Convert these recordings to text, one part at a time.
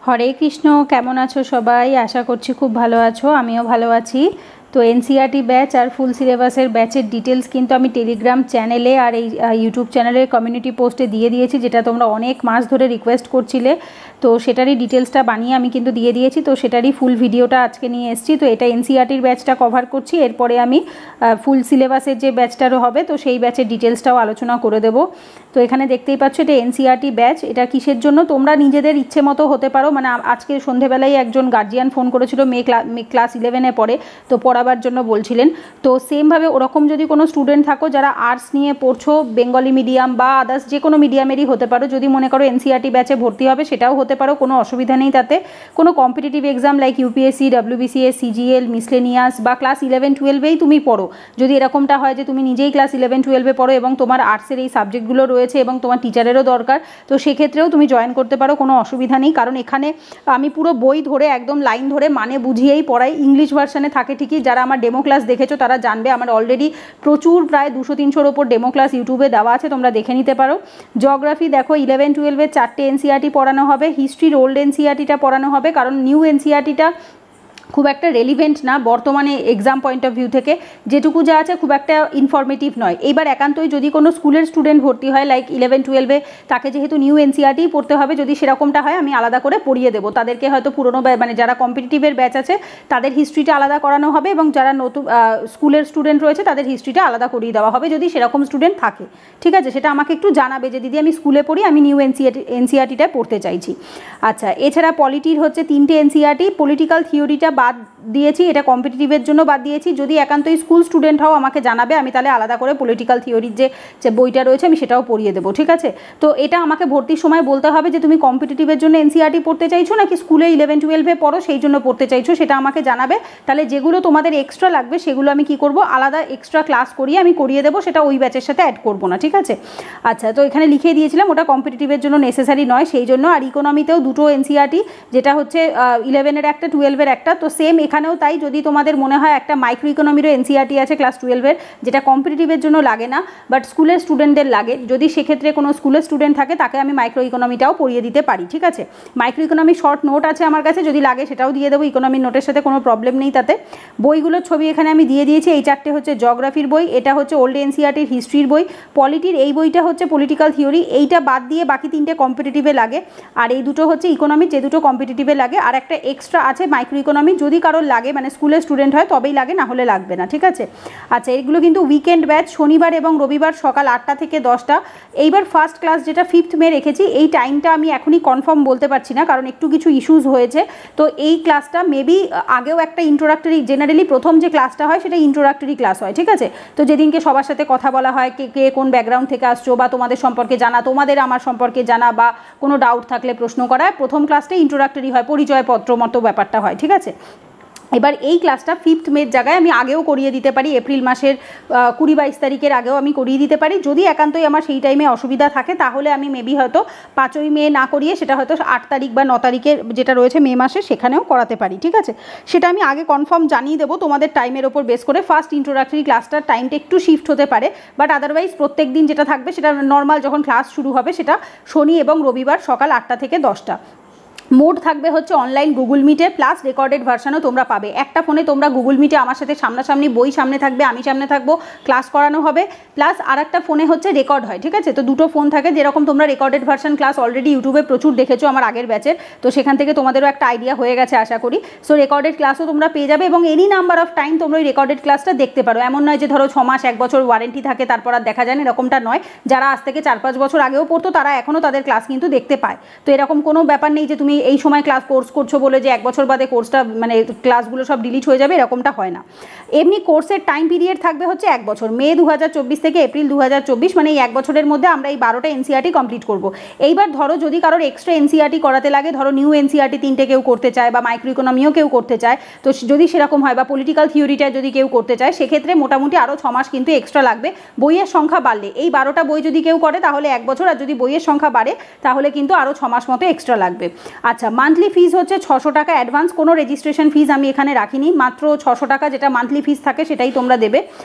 হরে কৃষ্ণ। কেমন আছো সবাই? আশা করছি খুব ভালো আছো, আমিও ভালো আছি। তো এনসিইআরটি ব্যাচ আর ফুল সিলেবাসের ব্যাচের ডিটেলস কিন্তু আমি টেলিগ্রাম চ্যানেলে আর এই ইউটিউব চ্যানেলের কমিউনিটি পোস্টে দিয়ে দিয়েছি, যেটা তোমরা অনেক মাস ধরে রিকোয়েস্ট করছিলে। তো সেটারই ডিটেলসটা বানিয়ে আমি কিন্তু দিয়ে দিয়েছি। তো সেটারই ফুল ভিডিওটা আজকে নিয়ে এসেছি। তো এটা এনসিইআরটির ব্যাচটা কভার করছি, এরপরে আমি ফুল সিলেবাসের যে ব্যাচটারও হবে তো সেই ব্যাচের ডিটেলসটাও আলোচনা করে দেবো। তো এখানে দেখতেই পাচ্ছ এটা এনসিইআরটি ব্যাচ। এটা কিসের জন্য? তোমরা নিজেদের ইচ্ছে মতো হতে পারো। মানে আজকে সন্ধেবেলায় একজন গার্জিয়ান ফোন করেছিল, মেয়ে ক্লাস 11-এ পড়ে, তো পড়াবার জন্য বলছিলেন। তো সেমভাবে ওরকম যদি কোনো স্টুডেন্ট থাকো যারা আর্টস নিয়ে পড়ছো, বেঙ্গলি মিডিয়াম বা আদার্স যে কোনো মিডিয়ামেরই হতে পারো, যদি মনে করো এনসিইআরটি ব্যাচে ভর্তি হবে সেটাও হতে পারো, কোনো অসুবিধা নেই তাতে। কোনো competitive exam like UPSC, WBCS, CGL, miscellaneous বা ক্লাস 11-12-এই তুমি পড়ো, যদি এরকমটা হয় যে তুমি নিজেই ক্লাস 11-12-এ পড়ো এবং তোমার আর্টসের এই সাবজেক্টগুলো রয়েছে এবং তোমার টিচারেরও দরকার, তো সেক্ষেত্রেও তুমি জয়েন করতে পারো, কোনো অসুবিধা নেই। কারণ এখানে আমি পুরো বই ধরে একদম লাইন ধরে মানে বুঝিয়েই পড়াই। ইংলিশ ভার্সানে থাকে ঠিকই, যারা আমার ডেমো ক্লাস দেখেছো তারা জানবে। আমার অলরেডি প্রচুর প্রায় 200-300-র ওপর ডেমো ক্লাস ইউটিউবে দেওয়া আছে, তোমরা দেখে নিতে পারো। জিওগ্রাফি দেখো 11-12-এর 4টে এনসিইআরটি পড়ানো হবে। হিস্ট্রির ওল্ড এনসিইআরটিটা পড়ানো হবে, কারণ নিউ এনসিইআরটিটা খুব একটা রেলিভেন্ট না বর্তমানে এক্সাম পয়েন্ট অফ ভিউ থেকে, যেটুকু যা আছে খুব একটা ইনফরমেটিভ নয়। এইবার একান্তই যদি কোনো স্কুলের স্টুডেন্ট ভর্তি হয় লাইক 11-12-এ, তাকে যেহেতু নিউ এনসিইআরটি পড়তে হবে, যদি সেরকমটা হয় আমি আলাদা করে পড়িয়ে দেবো তাদেরকে। হয়তো পুরনো মানে যারা কম্পিটিটিভের ব্যাচ আছে তাদের হিস্ট্রিটা আলাদা করানো হবে এবং যারা নতুন স্কুলের স্টুডেন্ট রয়েছে তাদের হিস্ট্রিটা আলাদা করিয়ে দেওয়া হবে, যদি সেরকম স্টুডেন্ট থাকে। ঠিক আছে, সেটা আমাকে একটু জানাবে যে দিদি আমি স্কুলে পড়ি, আমি নিউ এনসিইআরটিটা পড়তে চাইছি। আচ্ছা, এছাড়া পলিটির হচ্ছে 3টে এনসিইআরটি। পলিটিক্যাল থিওরিটা বাদ দিয়েছি, এটা কম্পিটিটিভের জন্য বাদ দিয়েছি। যদি একান্তই স্কুল স্টুডেন্ট হও আমাকে জানাবে, আমি তাহলে আলাদা করে পলিটিক্যাল থিওরির যে বইটা রয়েছে আমি সেটাও পড়িয়ে দেবো। ঠিক আছে, তো এটা আমাকে ভর্তির সময় বলতে হবে যে তুমি কম্পিটিটিভের জন্য এনসিইআরটি পড়তে চাইছো নাকি স্কুলে 11-12-এ পড়ো সেই জন্য পড়তে চাইছো, সেটা আমাকে জানাবে। তাহলে যেগুলো তোমাদের এক্সট্রা লাগবে সেগুলো আমি কি করব, আলাদা এক্সট্রা ক্লাস করিয়ে আমি করিয়ে দেবো, সেটা ওই ব্যাচের সাথে অ্যাড করবো না। ঠিক আছে, আচ্ছা, তো এখানে লিখে দিয়েছিলাম ওটা কম্পিটিটিভের জন্য নেসেসারি নয় সেই জন্য। আর ইকোনমিতেও 2টো এনসিইআরটি, যেটা হচ্ছে 11-এর একটা, 12-এর একটা। তো সেম এখানেও তাই, যদি তোমাদের মনে হয় একটা মাইক্রো ইকোনমিরও এনসিইআরটি আছে ক্লাস 12-এর, যেটা কম্পিটিটিভের জন্য লাগে না বাট স্কুলের স্টুডেন্টদের লাগে, যদি সেক্ষেত্রে কোনো স্কুলের স্টুডেন্ট থাকে তাকে আমি মাইক্রো ইকোনমিটাও পড়িয়ে দিতে পারি। ঠিক আছে, মাইক্রো ইকোনমি শর্ট নোট আছে আমার কাছে, যদি লাগে সেটাও দিয়ে দেবো, ইকোনমির নোটের সাথে কোনো প্রবলেম নেই তাতে। বইগুলোর ছবি এখানে আমি দিয়ে দিয়েছি। এই 4টে হচ্ছে জিওগ্রাফির বই, এটা হচ্ছে ওল্ড এনসিইআরটির হিস্ট্রির বই, পলিটির এই বইটা হচ্ছে পলিটিক্যাল থিওরি, এইটা বাদ দিয়ে বাকি 3টে কম্পিটিটিভে লাগে, আর এই দুটো হচ্ছে ইকোনমি, যে দুটো কম্পিটিটিভে লাগে। আর একটা এক্সট্রা আছে মাইক্রো ইকোনমি, যদি কারোর লাগে মানে স্কুলের স্টুডেন্ট হয় তবেই লাগে, না হলে লাগবে না। ঠিক আছে, আচ্ছা, এগুলো কিন্তু উইকেন্ড ব্যাচ, শনিবার এবং রবিবার সকাল 8টা থেকে 10টা। এইবার ফার্স্ট ক্লাস যেটা 5th মে রেখেছি, এই টাইমটা আমি এখনই কনফার্ম বলতে পারছি না, কারণ একটু কিছু ইস্যুস হয়েছে। তো এই ক্লাসটা মেবি আগেও একটা ইন্ট্রোডাক্টরি, জেনারেলি প্রথম যে ক্লাসটা হয় সেটা ইন্ট্রোডাক্টরি ক্লাস হয়। ঠিক আছে, তো যেদিনকে সবার সাথে কথা বলা হয়, কে কোন ব্যাকগ্রাউন্ড থেকে আসছো বা তোমাদের সম্পর্কে জানা, তোমাদের আমার সম্পর্কে জানা, বা কোনো ডাউট থাকলে প্রশ্ন করা, প্রথম ক্লাসটা ইন্ট্রোডাক্টরি হয়, পরিচয়পত্র মতো ব্যাপারটা হয়। ঠিক আছে, এবার এই ক্লাসটা 5th মের জায়গায় আমি আগেও করিয়ে দিতে পারি, এপ্রিল মাসের 20-22 তারিখের আগেও আমি করিয়ে দিতে পারি। যদি একান্তই আমার সেই টাইমে অসুবিধা থাকে তাহলে আমি মেবি হয়তো 5ই মে না করিয়ে সেটা হয়তো 8 তারিখ বা 9 তারিখের যেটা রয়েছে মে মাসে সেখানেও করাতে পারি। ঠিক আছে, সেটা আমি আগে কনফার্ম জানিয়ে দেবো তোমাদের টাইমের ওপর বেস করে। ফার্স্ট ইন্ট্রোডাক্টরি ক্লাসটার টাইমটা একটু শিফট হতে পারে, বাট আদারওয়াইজ প্রত্যেক দিন যেটা থাকবে সেটা নর্মাল, যখন ক্লাস শুরু হবে সেটা শনি এবং রবিবার সকাল 8টা থেকে 10টা। মোড থাকবে হচ্ছে অনলাইন গুগল মিটে, প্লাস রেকর্ডেড ভার্সানও তোমরা পাবে। একটা ফোনে তোমরা গুগল মিটে আমার সাথে সামনাসামনি, বই সামনে থাকবে, আমি সামনে থাকবো, ক্লাস করানো হবে, প্লাস আর একটা ফোনে হচ্ছে রেকর্ড হয়। ঠিক আছে, তো দুটো ফোন থাকে, যেরকম তোমরা রেকর্ডেড ভার্সান ক্লাস অলরেডি ইউটিউবে প্রচুর দেখেছো আমার আগের ব্যাচের, তো সেখান থেকে তোমাদেরও একটা আইডিয়া হয়ে গেছে আশা করি। সো রেকর্ডেড ক্লাসও তোমরা পেয়ে যাবে এবং এনি নাম্বার অফ টাইম তোমরা ওই রেকর্ডেড ক্লাসটা দেখতে পারো। এমন নয় যে ধরো 6 মাস 1 বছর ওয়ারেন্টি থাকে তারপর আর দেখা যায় না, এরকমটা নয়। যারা আজ থেকে 4-5 বছর আগেও পড়তো তারা এখনও তাদের ক্লাস কিন্তু দেখতে পায়। তো এরকম কোনো ব্যাপার নেই যে তুমি এই সময় ক্লাস কোর্স করছো বলে যে 1 বছর বাদে কোর্সটা মানে ক্লাসগুলো সব ডিলিট হয়ে যাবে, এরকমটা হয় না। এমনি কোর্সের টাইম পিরিয়ড থাকবে হচ্ছে 1 বছর, মে 2024 থেকে এপ্রিল 2024, মানে এই 1 বছরের মধ্যে আমরা এই 12টা এনসিইআরটি কমপ্লিট করব। এইবার ধরো যদি কারোর এক্সট্রা এনসিইআরটি করাতে লাগে, ধরো নিউ এনসিইআরটি 3টে কেউ করতে চায় বা মাইক্রো ইকোনমিও কেউ করতে চায়, তো যদি সেরকম হয় বা পলিটিক্যাল থিওরিটা যদি কেউ করতে চায়, সেক্ষেত্রে মোটামুটি আরও 6 মাস কিন্তু এক্সট্রা লাগবে। বইয়ের সংখ্যা বাড়লে, এই 12টা বই যদি কেউ করে তাহলে 1 বছর, আর যদি বইয়ের সংখ্যা বাড়ে তাহলে কিন্তু আরও 6 মাস মতো এক্সট্রা লাগবে। আচ্ছা, মান্থলি ফিজ হচ্ছে 600 টাকা অ্যাডভান্স, কোনো রেজিস্ট্রেশন ফিজ আমি এখানে রাখিনি, মাত্র 600 টাকা যেটা মান্থলি ফিজ থাকে সেটাই তোমরা দেবে।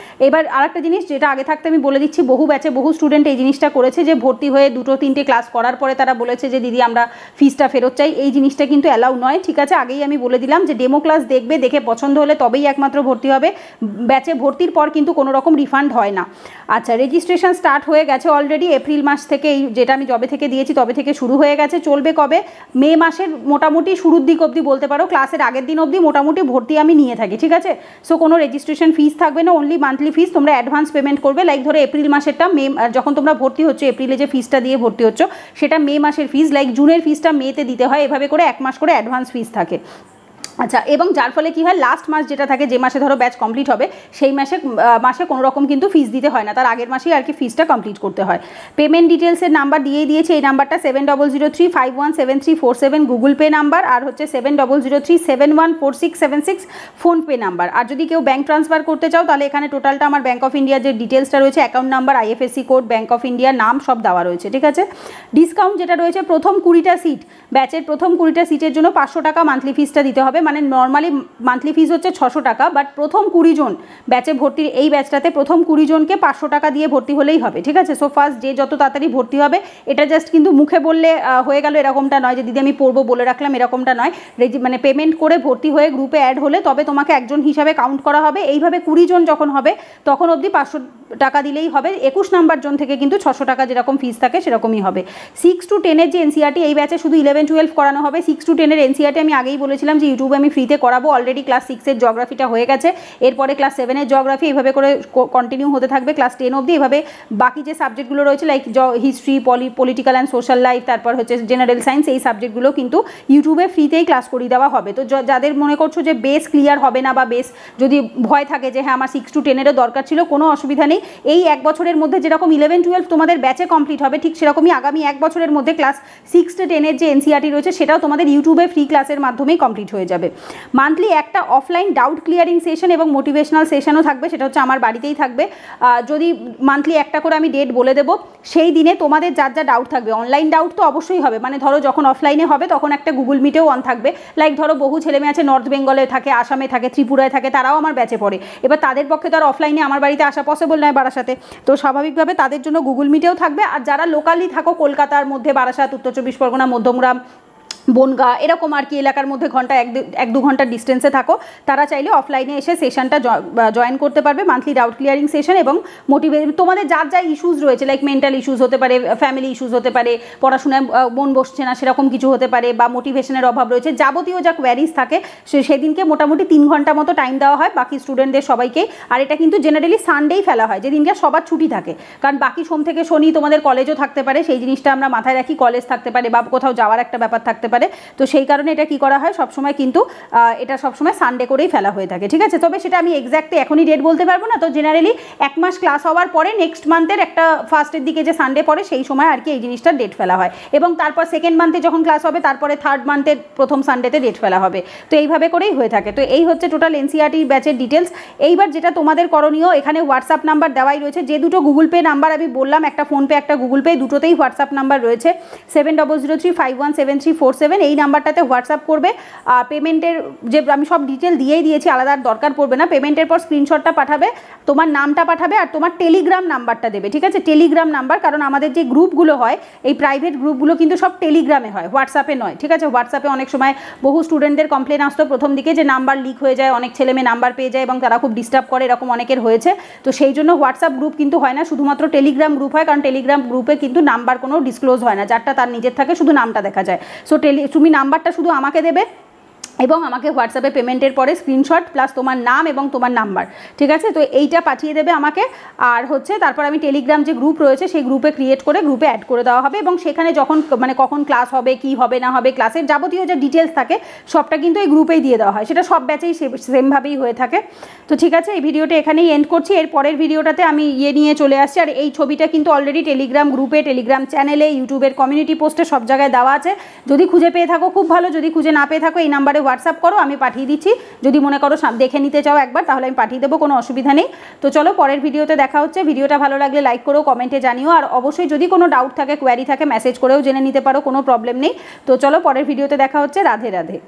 এবার আরেকটা জিনিস যেটা আগে থাকতে আমি বলে দিচ্ছি, বহু ব্যাচে বহু স্টুডেন্ট এই জিনিসটা করেছে যে ভর্তি হয়ে 2-3টে ক্লাস করার পরে তারা বলেছে যে দিদি আমরা ফিজটা ফেরত চাই। এই জিনিসটা কিন্তু অ্যালাউ নয়, ঠিক আছে? আগেই আমি বলে দিলাম যে ডেমো ক্লাস দেখবে, দেখে পছন্দ হলে তবেই একমাত্র ভর্তি হবে, ব্যাচে ভর্তির পর কিন্তু কোনো রকম রিফান্ড হয় না। আচ্ছা, রেজিস্ট্রেশন স্টার্ট হয়ে গেছে অলরেডি, এপ্রিল মাস থেকে, এই যেটা আমি যবে থেকে দিয়েছি তবে থেকে শুরু হয়ে গেছে। চলবে কবে? মে মাসের মোটামুটি শুরুর দিক অবধি বলতে পারো, ক্লাসের আগের দিন অবধি মোটামুটি ভর্তি আমি নিয়ে থাকি, ঠিক আছে? সো কোনো রেজিস্ট্রেশন ফিস থাকবে না, অনলি মান্থলি ফিস। তোমরা অ্যাডভান্স পেমেন্ট করবে, লাইক ধরো এপ্রিল মাসেরটা মে, যখন তোমরা ভর্তি হচ্ছে এপ্রিলে যে ফিসটা দিয়ে ভর্তি হচ্ছ সেটা মে মাসের ফিস, লাইক জুনের ফিসটা মেতে দিতে হয়, এভাবে করে 1 মাস করে অ্যাডভান্স ফিস থাকে। আচ্ছা, এবং যার ফলে কী হয়, লাস্ট মাস যেটা থাকে, যে মাসে ধরো ব্যাচ কমপ্লিট হবে সেই মাসে কোনো রকম কিন্তু ফিস দিতে হয় না, তার আগের মাসেই আর কি ফিসটা কমপ্লিট করতে হয়। পেমেন্ট ডিটেলসের নাম্বার দিয়েই দিয়েছে, এই নাম্বারটা 7003517347 গুগল পে নাম্বার, আর হচ্ছে 7003714676 ফোনপে নাম্বার। আর যদি কেউ ব্যাঙ্ক ট্রান্সফার করতে চাও তাহলে এখানে টোটালটা আমার ব্যাঙ্ক অফ ইন্ডিয়ার যে ডিটেলসটা রয়েছে, account number, IFSC code, bank of ইন্ডিয়ার নাম সব দেওয়া রয়েছে, ঠিক আছে? ডিসকাউন্ট যেটা রয়েছে, প্রথম 20টা সিট, ব্যাচের প্রথম 20টা সিটের জন্য 500 টাকা মান্থলি ফিসটা দিতে হবে, মানে নর্মালি মান্থলি ফিস হচ্ছে 600 টাকা, বাট প্রথম 20 জন ব্যাচে ভর্তির, এই ব্যাচটাতে প্রথম 20 জনকে 500 টাকা দিয়ে ভর্তি হলেই হবে, ঠিক আছে? সো ফার্স্ট যে যত তাড়াতাড়ি ভর্তি হবে, এটা জাস্ট কিন্তু মুখে বললে হয়ে গেল এরকমটা নয়, যে দিদি আমি পড়বো বলে রাখলাম এরকমটা নয়, মানে পেমেন্ট করে ভর্তি হয়ে গ্রুপে অ্যাড হলে তবে তোমাকে একজন হিসাবে কাউন্ট করা হবে। এইভাবে 20 জন যখন হবে তখন অবধি 500 টাকা দিলেই হবে। 21 নাম্বার জন থেকে কিন্তু 600 টাকা যেরকম ফিস থাকে সেরকমই হবে। 6 to 10 যে এনসিআরটি, এই ব্যাচে শুধু 11-12 করানো হবে। 6 to 10 এনসিআরটি আমি আগেই বলেছিলাম যে ইউটিউবে আমি ফ্রিতে করাবো, অলরেডি ক্লাস 6 জিওগ্রাফিটা হয়ে গেছে, এরপরে ক্লাস 7 জিওগ্রাফি, এইভাবে করে কন্টিনিউ হতে থাকবে ক্লাস 10 অবধি। এভাবে বাকি যে সাবজেক্টগুলো রয়েছে like history, political and social life, তারপর হচ্ছে জেনারেল সায়েন্স, এই সাবজেক্টগুলো কিন্তু ইউটিউবে ফ্রিতেই ক্লাস করিয়ে দেওয়া হবে। তো যাদের মনে করছো যে বেস ক্লিয়ার হবে না, বা বেস যদি ভয় থাকে যে হ্যাঁ আমার 6 to 10 দরকার ছিল, কোনো অসুবিধা নেই। এই 1 বছরের মধ্যে যেরকম 11-12 তোমাদের ব্যাচে কমপ্লিট হবে, ঠিক সেরকমই আগামী 1 বছরের মধ্যে ক্লাস 6 to 10 যে এনসিআরটি রয়েছে সেটাও তোমাদের ইউটিউবে ফ্রি ক্লাসের মাধ্যমেই কমপ্লিট হয়ে যাবে। মান্থলি একটা অফলাইন ডাউট ক্লিয়ারিং সেশন এবং মোটিভেশনাল সেশনও থাকবে, সেটা হচ্ছে আমার বাড়িতেই থাকবে। যদি মান্থলি একটা করে আমি ডেট বলে দেবো, সেই দিনে তোমাদের যার যা ডাউট থাকবে, অনলাইন ডাউট তো অবশ্যই হবে, মানে ধরো যখন অফলাইনে হবে তখন একটা গুগল মিটেও অন থাকবে, লাইক ধরো বহু ছেলেমেয়ে আছে নর্থ বেঙ্গলে থাকে, আসামে থাকে, ত্রিপুরায় থাকে, তারাও আমার ব্যাচে পড়ে। এবার তাদের পক্ষে তো আর অফলাইনে আমার বাড়িতে আসা পসিবল নয় বারাসাতে, তো স্বাভাবিকভাবে তাদের জন্য গুগল মিটেও থাকবে। আর যারা লোকালি থাকো কলকাতার মধ্যে, বারাসাত, উত্তর 24 পরগনা, মধ্যমগ্রাম, বনগা, এরকম আর কি এলাকার মধ্যে ঘন্টা 1-2 ঘন্টার ডিস্টেন্সে থাকো, তারা চাইলে অফলাইনে এসে সেশনটা জয়েন করতে পারবে, মান্থলি ডাউট ক্লিয়ারিং সেশন। এবং তোমাদের যার যা ইস্যুস রয়েছে, লাইক মেন্টাল ইস্যুস হতে পারে, ফ্যামিলি ইস্যুস হতে পারে, পড়াশোনায় মন বসছে না সেরকম কিছু হতে পারে, বা মোটিভেশনের অভাব রয়েছে, যাবতীয় যা কোয়ারিজ থাকে সেদিনকে মোটামুটি 3 ঘন্টা মতো টাইম দেওয়া হয় বাকি স্টুডেন্টদের সবাইকে। আর এটা কিন্তু জেনারেলি সানডেই ফেলা হয়, যেদিনকে সবার ছুটি থাকে, কারণ বাকি সোম থেকে শনি তোমাদের কলেজও থাকতে পারে, সেই জিনিসটা আমরা মাথায় রাখি, কলেজ থাকতে পারে বা কোথাও যাওয়ার একটা ব্যাপার থাকতে পারে, তো সেই কারণে এটা কি করা হয় সবসময়, কিন্তু এটা সবসময় সানডে করেই ফেলা হয়ে থাকে, ঠিক আছে? তবে সেটা আমি এক্স্যাক্টলি এখনই ডেট বলতে পারবো না। তো জেনারেলি 1 মাস ক্লাস হওয়ার পরে নেক্সট মান্থের একটা ফার্স্টের দিকে যে সানডে পড়ে সেই সময় আর কি এই জিনিসটার ডেট ফেলা হয়, এবং তারপর সেকেন্ড মান্থে যখন ক্লাস হবে তারপরে থার্ড মান্থের প্রথম সানডেতে ডেট ফেলা হবে। তো এইভাবে করেই হয়ে থাকে। তো এই হচ্ছে টোটাল এনসিআরটি ব্যাচের ডিটেলস। এইবার যেটা তোমাদের করণীয়, এখানে হোয়াটসঅ্যাপ নাম্বার দেওয়াই রয়েছে, যে দুটো গুগল পে নাম্বার আমি বললাম, একটা ফোনপে একটা গুগল পে, দুটোতেই হোয়াটসঅ্যাপ নাম্বার রয়েছে 7003517347, এই নাম্বারটাতে হোয়াটসঅ্যাপ করবে। পেমেন্টের যে আমি সব ডিটেল দিয়েই দিয়েছি, আলাদা দরকার পড়বে না। পেমেন্টের পর স্ক্রিনশটটা পাঠাবে, তোমার নামটা পাঠাবে, আর তোমার টেলিগ্রাম নাম্বারটা দেবে, ঠিক আছে? টেলিগ্রাম নাম্বার, কারণ আমাদের যে গ্রুপগুলো হয় এই প্রাইভেট গ্রুপগুলো কিন্তু সব টেলিগ্রামে হয়, হোয়াটসঅ্যাপে নয়, ঠিক আছে? হোয়াটসঅ্যাপে অনেক সময় বহু স্টুডেন্টদের কমপ্লেন আসতো প্রথম দিকে যে নাম্বার লিক হয়ে যায়, অনেক ছেলেমেয়ে নাম্বার পেয়ে যায় এবং তারা খুব ডিস্টার্ব করে, এরকম অনেকের হয়েছে। তো সেই জন্য হোয়াটসঅ্যাপ গ্রুপ কিন্তু হয় না, শুধুমাত্র টেলিগ্রাম গ্রুপ হয়, কারণ টেলিগ্রাম গ্রুপে কিন্তু নাম্বার কোনো ডিসক্লোজ হয় না, যারটা তার নিজের থাকে, শুধু নামটা দেখা যায়। সো তুমি নাম্বারটা শুধু আমাকে দেবে এবং আমাকে হোয়াটসঅ্যাপে পেমেন্টের পরে স্ক্রিনশট প্লাস তোমার নাম এবং তোমার নাম্বার, ঠিক আছে? তো এইটা পাঠিয়ে দেবে আমাকে। আর হচ্ছে তারপর আমি টেলিগ্রাম যে গ্রুপ রয়েছে সেই গ্রুপে ক্রিয়েট করে গ্রুপে অ্যাড করে দেওয়া হবে, এবং সেখানে যখন কখন ক্লাস হবে, কি হবে না হবে, ক্লাসের যাবতীয় যে ডিটেলস থাকে সবটা কিন্তু এই গ্রুপেই দিয়ে দেওয়া হয়, সেটা সব ব্যাচেই সেমভাবেই হয়ে থাকে। তো ঠিক আছে, এই ভিডিওটা এখানেই এন্ড করছি। এর পরের ভিডিওটাতে আমি নিয়ে চলে আসছি। আর এই ছবিটা কিন্তু অলরেডি টেলিগ্রাম গ্রুপে, টেলিগ্রাম চ্যানেলে, ইউটিউবের কমিউনিটি পোস্টে সব জায়গায় দেওয়া আছে। যদি খুঁজে পেয়ে থাকো খুব ভালো, যদি খুঁজে না পেয়ে থাকো এই নাম্বারে হোয়াটসঅ্যাপ করো, আমি পাঠিয়ে দিচ্ছি। যদি মনে করো দেখে নিতে চাও একবার, তাহলে আমি পাঠিয়ে দেবো, কোনো অসুবিধা নেই। তো চলো পরের ভিডিওতে দেখা হচ্ছে। ভিডিওটা ভালো লাগলে লাইক করো, কমেন্টে জানিও, আর অবশ্যই যদি কোনো ডাউট থাকে, কোয়ারি থাকে, মেসেজ করেও জেনে নিতে পারো, কোনো প্রবলেম নেই। তো চলো পরের ভিডিওতে দেখা হচ্ছে। রাধে রাধে।